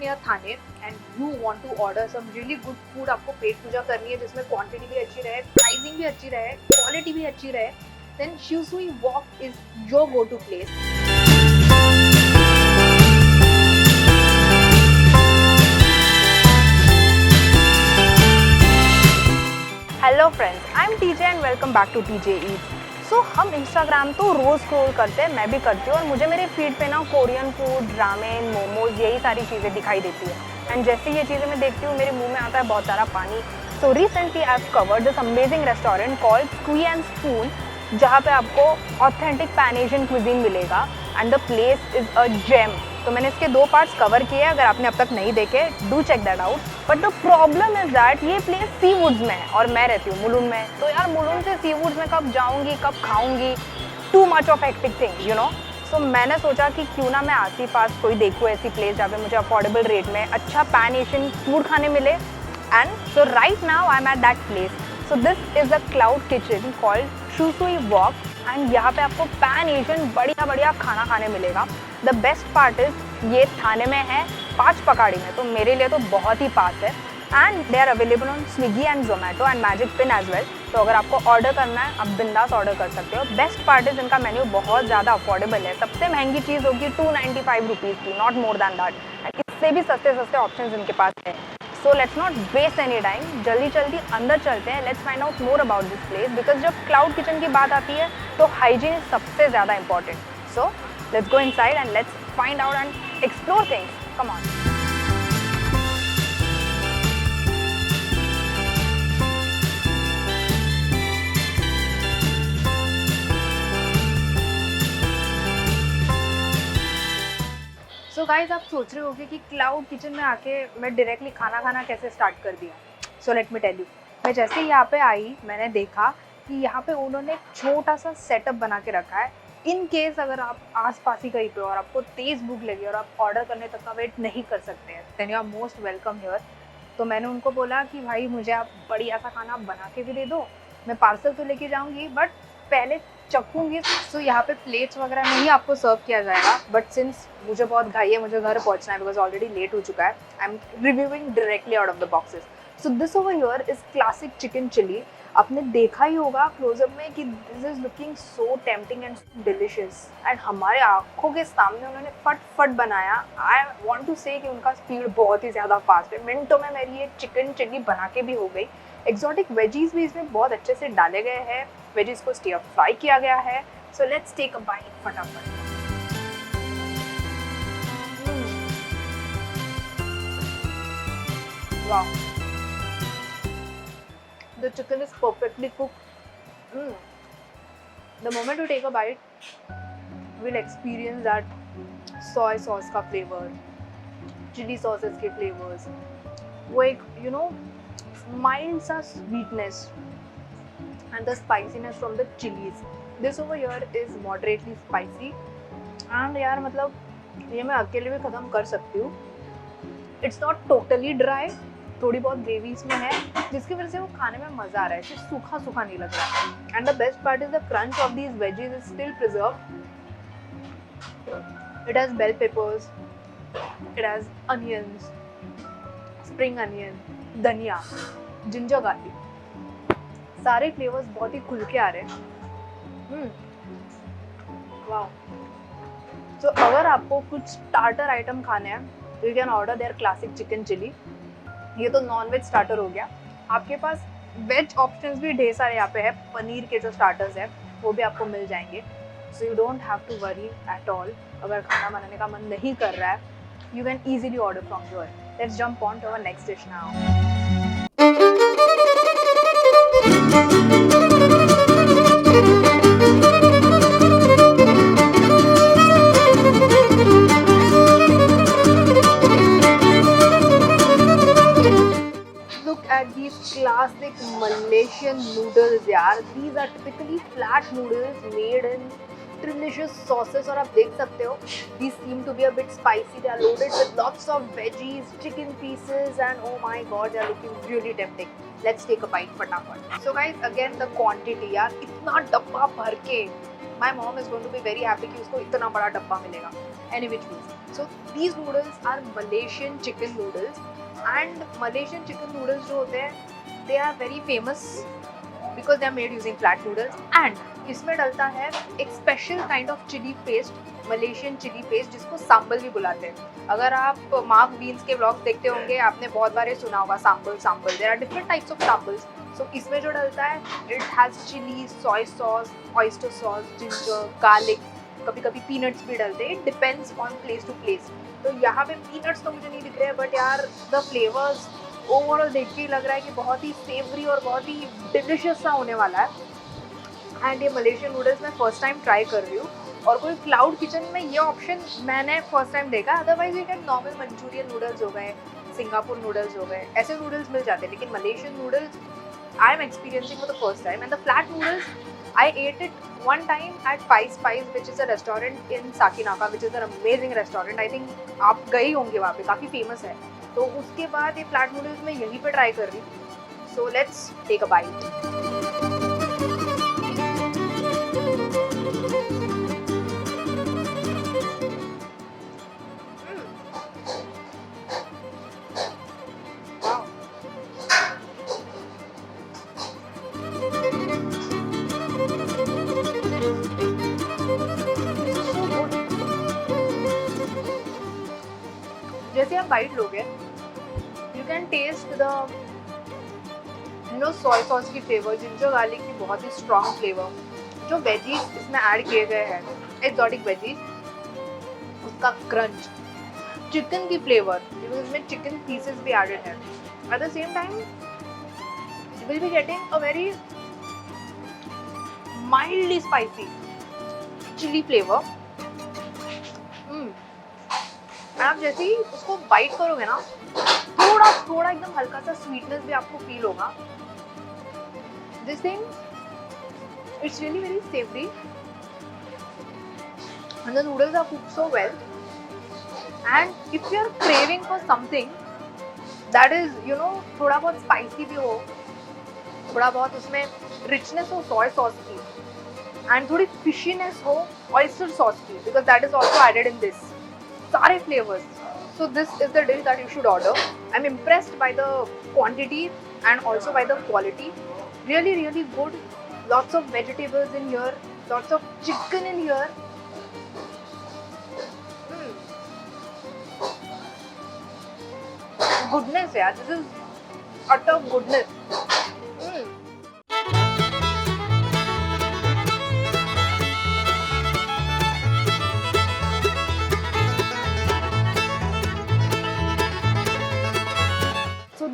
near Thane and you want to order some really good food, आपको पेट पूजा करनी है जिसमें क्वांटिटी भी अच्छी रहे, प्राइसिंग भी अच्छी रहे, क्वालिटी भी अच्छी रहे, then Shusui Wok is your go-to place. Hello friends, I am TJ and welcome back to TJ eats. So हम इंस्टाग्राम तो रोज़ स्क्रॉल करते हैं, मैं भी करती हूँ, और मुझे मेरे फीड पे ना कोरियन फूड, रामेन, मोमोज, यही सारी चीज़ें दिखाई देती है। एंड जैसे ये चीज़ें मैं देखती हूँ मेरे मुंह में आता है बहुत सारा पानी। So recently I have covered this amazing restaurant called Squee and spoon, जहाँ पे आपको ऑथेंटिक पैन एशियन क्विजीन मिलेगा and the place is a gem. तो मैंने इसके 2 पार्ट्स कवर किए, अगर आपने अब तक नहीं देखे do check that out. But the problem is that ये प्लेस सी वुड्स में है और मैं रहती हूँ मुलुन में, तो यार मुलुन से सी वुड्स में कब जाऊँगी, कब खाऊँगी, too much of hectic thing, you know. So मैंने सोचा कि क्यों ना मैं आस ही पास कोई देखूँ ऐसी प्लेस जहाँ पे मुझे अफोर्डेबल रेट में अच्छा पैन एशियन फूड खाने मिले। And so right now I am at that place. So this is a cloud kitchen called Shusui wok and यहाँ पे आपको पैन एशियन बढ़िया बढ़िया खाना खाने मिलेगा। द बेस्ट पार्ट इज़ ये थाने में है, 5 पकाड़ी में, तो मेरे लिए तो बहुत ही पास है। And they are available on Swiggy and Zomato and Magicpin as well. तो अगर आपको ऑर्डर करना है आप बिंदास ऑर्डर कर सकते हो। बेस्ट पार्ट इज़ इनका मेन्यू बहुत ज़्यादा अफोर्डेबल है, सबसे महंगी चीज़ होगी 295 रुपीज़ की, not more than that. And इससे भी सस्ते सस्ते ऑप्शन इनके पास है। So let's not waste any time, जल्दी जल्दी अंदर चलते हैं। Let's find out more about this place, because जब क्लाउड किचन की बात आती है तो हाइजीन सबसे ज़्यादा important. So let's go inside and let's find out and explore things. Come on. So guys, आप सोच रहे होगे कि क्लाउड किचन में आके मैं डायरेक्टली खाना खाना कैसे स्टार्ट कर दिया। So let me tell you, मैं जैसे ही यहाँ पे आई मैंने देखा कि यहाँ पे उन्होंने एक छोटा सा सेटअप बना के रखा है। इन केस अगर आप आसपास ही कहीं पे और आपको तेज़ भूख लगी और आप ऑर्डर करने तक का वेट नहीं कर सकते हैं, then you are most welcome here. तो मैंने उनको बोला कि भाई मुझे आप बढ़िया सा खाना बना के भी दे दो, मैं पार्सल तो लेके जाऊंगी बट पहले चखूंगी। सो यहाँ पे प्लेट्स वगैरह नहीं आपको सर्व किया जाएगा, बट सिंस मुझे बहुत घाई है, मुझे घर पहुँचना है बिकॉज ऑलरेडी लेट हो चुका है, I am reviewing directly out of the boxes. So this over here is classic chicken chilli. आपने देखा ही होगा क्लोजअप में कि this is looking so tempting and delicious, and हमारे आंखों के सामने उन्होंने फट बनाया। आई वांट टू से कि उनका स्पीड बहुत ही ज़्यादा फास्ट है। मिनटों में मेरी ये चिकन चिली बना के भी हो गई। एक्जॉटिक वेजीज भी इसमें बहुत अच्छे से डाले गए हैं, वेजीज को स्टीयर फ्राई किया गया है। So let's take a bite फटाफट। वाह, the chicken is perfectly cooked. The moment you take a bite, we'll experience that soy sauce का flavor, chili sauces के flavors, वो एक mild सा sweetness and the spiciness from the chilies. This over here is moderately spicy and यार मतलब ये मैं अकेले भी ख़त्म कर सकती हूँ। It's not totally dry, थोड़ी बहुत ग्रेवी इसमें है जिसकी वजह से वो खाने में मज़ा आ रहा है, सिर्फ सूखा सूखा नहीं लग रहा है। And the best part is the crunch of these veggies is still preserve. It has bell peppers, it has onions, spring onion, धनिया, जिंजर गार्लिक, सारे फ्लेवर्स बहुत ही खुल के आ रहे हैं। वाह। सो अगर आपको कुछ स्टार्टर आइटम खाने हैं you can order there classic chicken chilli. ये तो नॉन वेज स्टार्टर हो गया। आपके पास वेज ऑप्शंस भी ढेर सारे यहाँ पे है, पनीर के जो स्टार्टर्स है वो भी आपको मिल जाएंगे। So you don't have to worry at all. अगर खाना बनाने का मन नहीं कर रहा है you can easily order from here. Let's jump on to our next dish now. At these classic Malaysian noodles यार, these are typically flat noodles made in delicious sauces और आप देख सकते हो these seem to be a bit spicy. They are loaded with lots of veggies, chicken pieces and oh my god they are looking really tempting. Let's take a bite फटाफट। So guys again the quantity यार, इतना डब्बा भर के my mom is going to be very happy कि उसको इतना बड़ा डब्बा मिलेगा. Any which means, so these noodles are Malaysian chicken noodles. And Malaysian chicken noodles जो होते हैं they are very famous because they are made using flat noodles. And इसमें डलता है एक special kind of chilli paste, Malaysian chilli paste, जिसको sambal भी बुलाते हैं. अगर आप मार्क बीन्स के व्लॉग्स देखते होंगे आपने बहुत बार सुना होगा sambal sambal. There are different types of sambals. So इसमें जो डलता है it has chilli, soy sauce, oyster sauce, ginger, garlic, कभी कभी पीनट्स भी डलते हैं. It depends on place to place. तो यहाँ पे पीनट्स तो मुझे नहीं दिख रहे हैं, बट यार द फ्लेवर्स ओवरऑल देख के लग रहा है कि बहुत ही सेवरी और बहुत ही डिलिशियस सा होने वाला है. एंड ये मलेशियन नूडल्स मैं फर्स्ट टाइम ट्राई कर रही हूँ. और कोई क्लाउड किचन में ये ऑप्शन मैंने फर्स्ट टाइम देखा. Otherwise you can normal Manchurian noodles हो गए, सिंगापुर नूडल्स हो गए, ऐसे नूडल्स मिल जाते हैं. लेकिन Malaysian noodles I am experiencing for the first time. And the flat noodles I at it one time at Five Spice, which is a restaurant in Sakinaka, which is an amazing restaurant. I think आप गई होंगे वहाँ पे, काफ़ी famous है. तो उसके बाद ये फ्लैट नूडल्स मैं यहीं पे ट्राई कर रही हूँ. So let's take a bite. जैसे आप बाइट लोगे you can taste the soy sauce की फ्लेवर, जिंजर गार्लिक की बहुत ही स्ट्रॉन्ग फ्लेवर, जो वेजीज इसमें ऐड किए गए हैं, एक्सोटिक वेजीज, उसका क्रंच, चिकन की फ्लेवर, बिकॉज इसमें चिकन पीसेस भी एडेड है. At the same time you will be getting a very mildly spicy chilli flavour. आप जैसे ही उसको बाइट करोगे ना, थोड़ा थोड़ा एकदम हल्का सा स्वीटनेस भी आपको फील होगा. This thing it's really very savoury and the noodles are cooked so well. And if you are craving for something that is थोड़ा बहुत स्पाइसी भी हो, थोड़ा बहुत उसमें रिचनेस हो सोय सॉस की, एंड थोड़ी फिशीनेस हो ऑयस्टर सॉस की, because that is also added in this. सारे flavours. So this is the dish that you should order. I'm impressed by the quantity and also by the quality. Really, really good. Lots of vegetables in here. Lots of chicken in here. Goodness, yeah. This is utter goodness.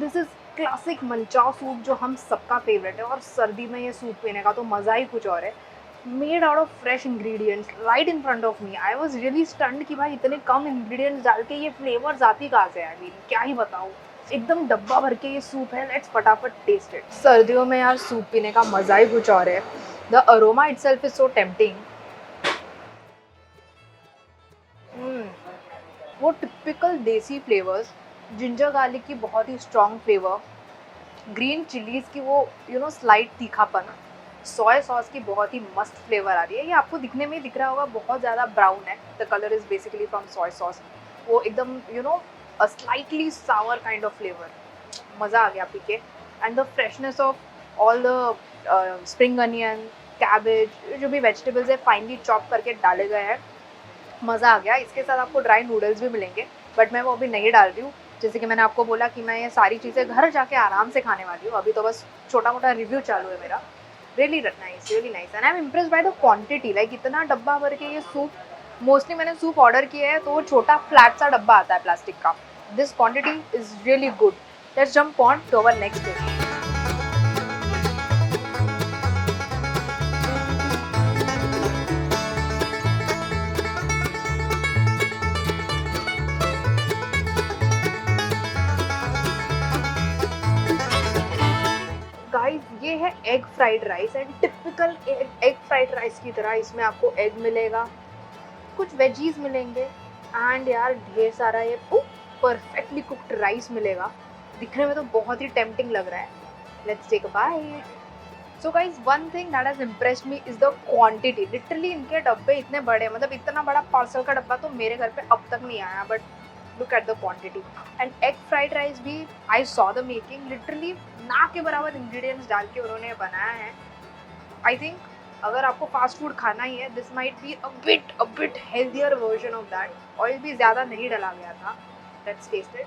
This is classic manchow soup, जो हम सबका favourite है. और सर्दी में ये soup पीने का तो मज़ा ही कुछ और है. Made out of fresh ingredients right in front of me. I was really stunned कि भाई इतने कम इंग्रेडिएंट्स डाल के ये फ्लेवर्स आती कहाँ से. आई मीन क्या ही बताऊँ, एकदम डब्बा भर के ये सूप है. लेट्स फटाफट टेस्ट इट. सर्दियों में यार सूप पीने का मज़ा ही कुछ और है. The aroma itself is so tempting. वो टिपिकल देसी फ्लेवर्स, जिंजर गार्लिक की बहुत ही स्ट्रॉन्ग फ्लेवर, ग्रीन चिलीज़ की वो स्लाइट तीखापन, सोया सॉस की बहुत ही मस्त फ्लेवर आ रही है. ये आपको दिखने में ही दिख रहा होगा बहुत ज़्यादा ब्राउन है. The colour is basically from soya sauce. वो एकदम a slightly sour kind of flavour. मज़ा आ गया पी के. And the freshness of all the spring onion, cabbage, जो भी वेजिटेबल्स है फाइनली चॉप करके डाले गए हैं. मज़ा आ गया. इसके साथ आपको ड्राई नूडल्स भी मिलेंगे, बट मैं वो अभी नहीं डाल रही हूँ. जैसे कि मैंने आपको बोला कि मैं ये सारी चीज़ें घर जाके आराम से खाने वाली हूँ. अभी तो बस छोटा मोटा रिव्यू चालू है मेरा. Really nice, really nice. And I am impressed by the quantity. Like इतना डब्बा भर के ये सूप, मोस्टली मैंने सूप ऑर्डर किया है तो वो छोटा फ्लैट सा डब्बा आता है प्लास्टिक का. This quantity is really good. Let's jump on to our next dish. ये है egg fried rice. And typical egg fried rice की तरह इसमें आपको एग मिलेगा, कुछ वेजीज मिलेंगे, एंड यार ढेर सारा ये परफेक्टली कुक्ड राइस मिलेगा. दिखने में तो बहुत ही टेम्पटिंग लग रहा है. Let's take a bite. So guys one thing that has impressed me is the quantity. Literally इनके डब्बे इतने बड़े, मतलब इतना बड़ा पार्सल का डब्बा तो मेरे घर पे अब तक नहीं आया. But look at the quantity. And egg fried rice भी I saw the making. Literally ना के बराबर इंग्रेडिएंट्स डाल के उन्होंने बनाया है. आई थिंक अगर आपको फास्ट फूड खाना ही है, this might be a bit healthier version of that. Oil भी ज़्यादा नहीं डला गया था. Let's taste it.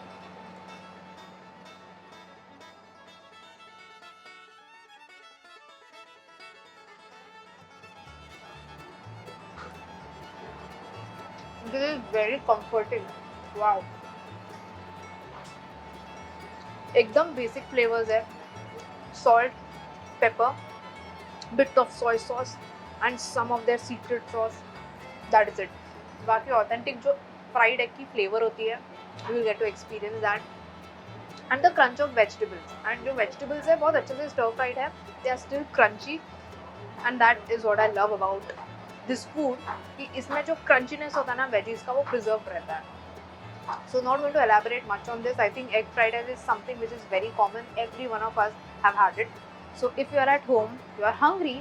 This is very comforting. Wow. एकदम बेसिक फ्लेवर्स है. Salt, pepper, bit of soy sauce and some of their secret sauce. That is it. बाकी authentic जो फ्राइड एग की फ्लेवर होती है, you will get to experience that. And the crunch of vegetables. And जो vegetables है बहुत अच्छे से stir fried है. They are still crunchy. And that is what I love about this food. कि इसमें जो crunchiness होता है ना वेजीज का, वो preserved रहता है. So not going to elaborate much on this. I think egg fried rice is something which is very common. Every one of us have had it. So if you are at home, you are hungry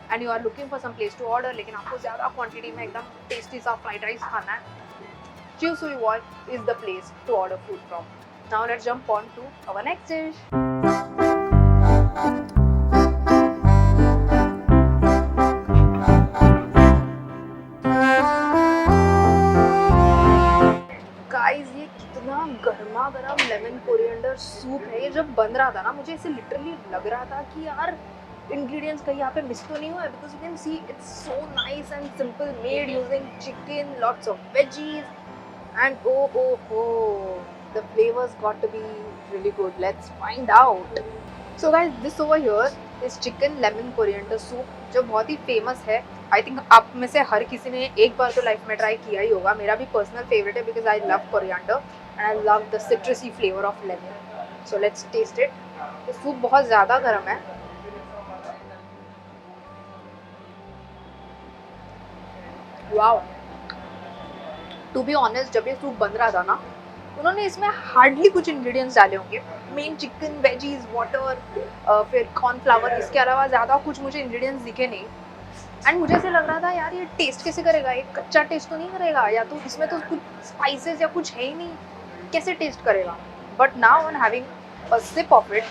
and you are looking for some place to order, लेकिन आपको ज़्यादा quantity में एकदम tasty सा fried rice खाना है, Chusui Walk is the place to order food from. Now let's jump on to our next dish. Guys ये कितना गर्मा गर्म लेमन कोरिएंडर सूप है. ये जब बन रहा था ना, मुझे इसे लिटरली लग रहा था कि यार इंग्रेडिएंट्स कहीं यहाँ पे मिस तो नहीं हुआ है. Because you can see it's so nice and simple, made using chicken, lots of veggies and oh, the flavors got to be really good. Let's find out. So guys, this over here is chicken lemon coriander soup, जो बहुत ही famous है. I think आप में से हर किसी ने एक बार तो लाइफ में ट्राई किया ही होगा. मेरा भी पर्सनल फेवरेट है because I love coriander and I love the citrusy flavour of lemon. So let's taste it. ये सूप बहुत ज़्यादा गर्म है. वाओ, टू बी ऑनेस्ट जब ये सूप बन रहा था ना, उन्होंने इसमें हार्डली कुछ इंग्रेडिएंट्स डाले होंगे. मेन चिकन, वेजीज, वाटर, फिर कॉर्नफ्लावर, इसके अलावा ज़्यादा कुछ मुझे इंग्रेडिएंट्स दिखे नहीं. एंड मुझे ऐसे लग रहा था यार ये टेस्ट कैसे करेगा, एक कच्चा टेस्ट तो नहीं करेगा, या तो इसमें तो कुछ स्पाइसेस या कुछ है ही नहीं, कैसे टेस्ट करेगा. But now on having a sip of it,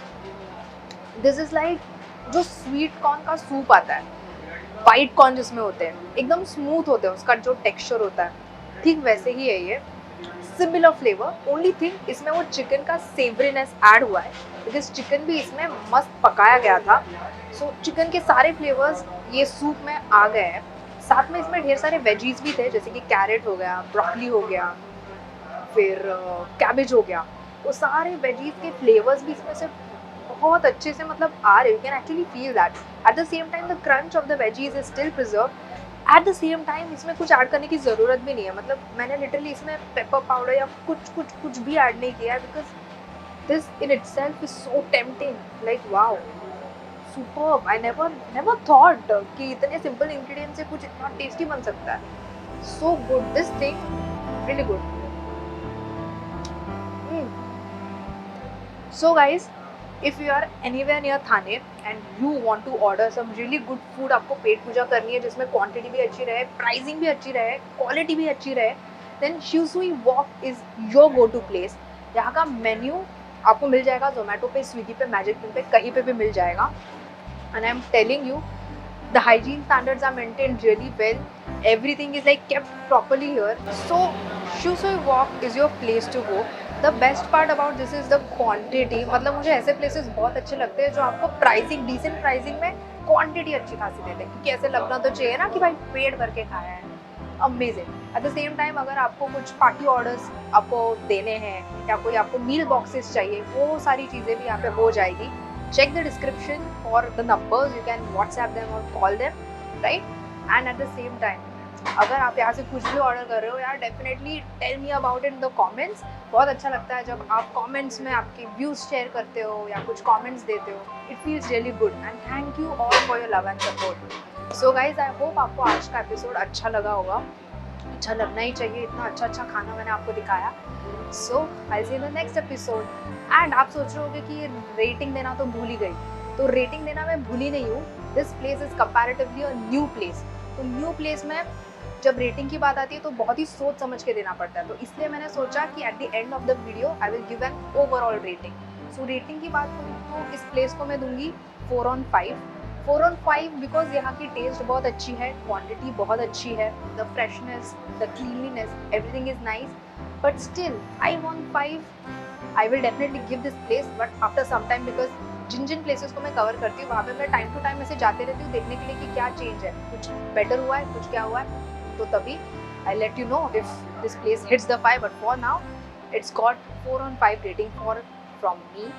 this is like जो स्वीट कॉर्न का सूप आता है, वाइट कॉर्न जिसमें होते हैं, एकदम स्मूथ होते हैं, उसका जो टेक्सचर होता है, ठीक वैसे ही है ये. Similar flavour. ओनली थिंग इसमें वो चिकन का सेवरीनेस ऐड हुआ है बिकॉज चिकन भी इसमें मस्त पकाया गया था. सो चिकन के सारे फ्लेवर्स ये सूप में आ गए हैं. साथ में इसमें ढेर सारे वेजीज भी थे, जैसे कि कैरेट हो गया, ब्रोकली हो गया, फिर कैबेज हो गया. वो सारे वेजीज के फ्लेवर्स भी इसमें से बहुत अच्छे से मतलब आ रहे. You can actually feel that. Eight the same time the crunch of the veggies is still preserve. Eight the same time इसमें कुछ ऐड करने की ज़रूरत भी नहीं है. मतलब मैंने लिटरली इसमें पेपर पाउडर या कुछ भी ऐड नहीं किया है because this in itself is so tempting. Like wow, superb. I never thought कि इतने सिंपल इंग्रेडिएंट से कुछ इतना टेस्टी बन सकता है. So good, this thing really good. So guys, if you are anywhere near Thane and you want to order some really good food, आपको पेट पूजा करनी है जिसमें क्वांटिटी भी अच्छी रहे, प्राइसिंग भी अच्छी रहे, क्वालिटी भी अच्छी रहे, then Chusui Walk is your go to place. यहाँ का मेन्यू आपको मिल जाएगा जोमेटो पे, स्विगी पे, मैजिक पे, कहीं पे भी मिल जाएगा. and I'm telling you, the hygiene standards are maintained really well. Everything is like kept properly here. So Chusui Walk is your place to go. The best part about this is the quantity. मतलब मुझे ऐसे places बहुत अच्छे लगते हैं जो आपको pricing, decent pricing में क्वांटिटी अच्छी खासी देते हैं, क्योंकि ऐसे लगना तो चाहिए ना कि भाई पेट भर के खाया है. Amazing. Eight the same time अगर आपको कुछ पार्टी ऑर्डर्स आपको देने हैं या कोई आपको मील बॉक्सेस चाहिए, वो सारी चीज़ें भी यहाँ पे हो जाएगी. Check the description for the numbers, you can WhatsApp them और call them, right. And at the same time अगर आप यहाँ से कुछ भी ऑर्डर कर रहे हो यार, definitely tell me about it in the comments. बहुत अच्छा लगता है जब आप कमेंट्स में आपके व्यूज़ शेयर करते हो या कुछ कमेंट्स देते हो. It feels really good and thank you all for your love and support. So guys, I hope आपको आज का एपिसोड अच्छा लगा होगा. अच्छा लगना ही चाहिए, इतना अच्छा खाना मैंने आपको दिखाया. So I see in the next episode. And आप सोच रहे होगे कि ये रेटिंग देना तो भूल ही गई. तो रेटिंग देना मैं भूली नहीं हूँ. This place is comparatively a new place. तो न्यू प्लेस में जब रेटिंग की बात आती है तो बहुत ही सोच समझ के देना पड़ता है. तो इसलिए मैंने सोचा कि at the end of the video I will give an overall rating. So rating की बात करूँ तो इस प्लेस को मैं दूंगी 4/5. 4/5 बिकॉज यहाँ की टेस्ट बहुत अच्छी है, क्वांटिटी बहुत अच्छी है, the freshness, the cleanliness, everything is nice. But still I want 5. I will definitely give this place but after some time, because जिन जिन प्लेसेस को मैं कवर करती हूँ वहाँ पे मैं टाइम टू टाइम ऐसे जाते रहती हूँ देखने के लिए कि क्या चेंज है, कुछ बेटर हुआ है, कुछ क्या हुआ है. तो तभी I let you know if this place hits the 5. But for now it's got 4/5 rating from me.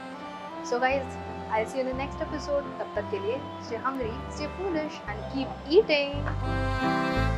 So guys, I'll see you in the next episode. तब तक के लिए stay hungry, stay foolish and keep eating.